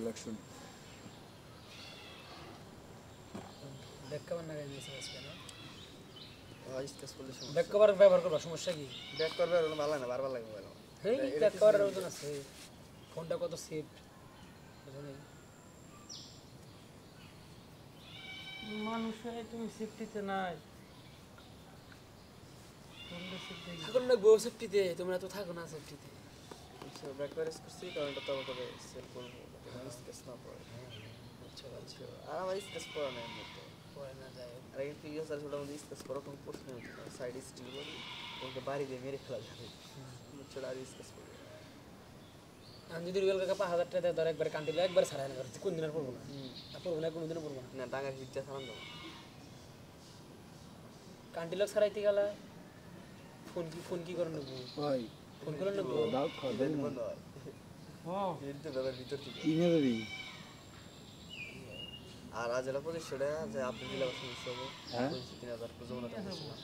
Election back cover না গাইছে আজকে না স্কেচ করলে ব্যাক কভার ব্যবহার করবা সমস্যা কি ব্যাক করবে আর ভালো না বারবার লাগে মোবাইল হেই ব্যাক কভারের ওজন আছে ফোনটা কত সেফ বুঝুন মানুষ হয়ে তুমি সেফটিতে নাই তোমরা সেফটি থাকুন না গো সেফটিতে তোমরা তো থাকো না সেফটিতে ব্যাক করে করছি কারণ এটা তো করে সেল করব স্কেচ না পড়ে আচ্ছা আচ্ছা আর আমার স্কেচ পড়া নাই মতো পরে না যায় আর এই প্রিভিয়াস আর ছোট মধ্যে স্কেচ করা কোনো প্রশ্ন হতো না সাইড স্টিল বলি ওকে বাড়ি দিয়ে মেরে ফেলা যাবে ছোট আর স্কেচ করবে আমি যদি রিয়েল কাকা 5000 টাকা ধর একবার কান্টিলে একবার ছাড়াই না করছি কোন দিন আর পড়বো না আর পড়বো না কোনদিনও পড়বো না না টাঙ্গার হিটটা সারান দাও কান্টিলে ছাড়াইতে গেলে ফোন কি করে নেবো ভাই ফোন করে নেবো দাও খাবে বন্ধ হয় হ্যাঁ হিটটা দাদার ভিতর থেকে কিনে দেবি আর আজ এলা 2500 টাকা যে আপনি দিলে অবশ্য হবে হ্যাঁ 3000 পর্যন্ত টাকা দিছিলাম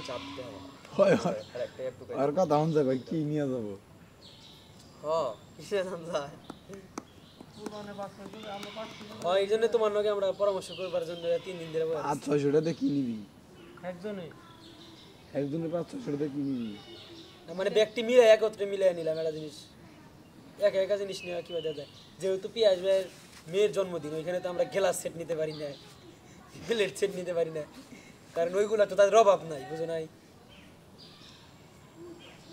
চাপ দিতে হবে না হয় হয় আর একটা একটু আর কথা হন যাবে কি নিয়ে যাব কিসে জান যায় পুরানে বাচ্চা করে আমরা পাচ্ছি হয় এই জন্য তোমার নাকি আমরা পরামর্শ করবার জন্য 3 দিন ধরে বসে আছি। 500 টাকা কি নিবি একজনে একজনের 500 টাকা কি নিবি না, মানে ব্যক্তি মিলে একত্রে মিলে নিলাম একটা জিনিস একা জিনিস নেওয়া কি বাদ যায় যেহেতু পিয়াজ ভাইয়ের মেয়ের জন্মদিন ওইখানে তো আমরা গ্লাস সেট নিতে পারি না প্লেট সেট নিতে পারি না কারণ ওইগুলা তো তাদের অভাব নাই বুঝো নাই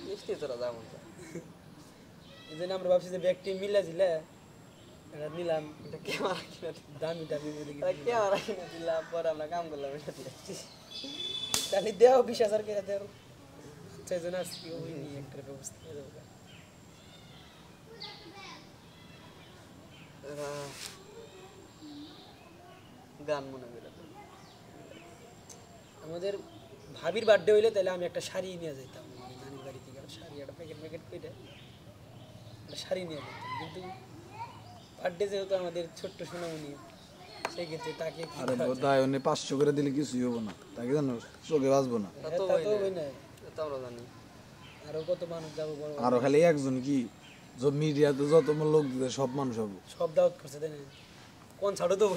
মিষ্টি তোরা যেমন এই জন্য আমরা ভাবছি যে ব্যক্তি মিলে দিলে এটা নিলাম এটা ক্যামেরা কিনা দামি দামি বলে এটা ক্যামেরা কিনা দিলাম পরে আমরা কাম করলাম এটা দিয়ে তাহলে দেও 20000 করে দেও সেই জন্য আজকে ওই নিয়ে একটা ব্যবস্থা করে দেবো গান মনে করে আমাদের ভাবির বার্থডে হইলে তাহলে আমি একটা শাড়ি নিয়ে যেতাম নানির বাড়ি থেকে একটা শাড়ি একটা প্যাকেট করে একটা শাড়ি নিয়ে যেতাম কিন্তু বার্থডে যেহেতু আমাদের ছোট্ট সোনামণি সেই ক্ষেত্রে তাকে কি আরে দেওয়া যায়? বোধহয় উনি 500 করে দিলে কিছুই হবে না তাকে জানো চোখে বাঁচবো না হ্যাঁ, তা তো হই না এটা আমরা জানি আরো কত মানুষ যাবো বড় বড়। আরো খালি একজন কি মিডিয়াতে যত লোক দিতে সব মানুষ হবে সব দাওয়াত করছে তাই না কোন ছাড়ো তো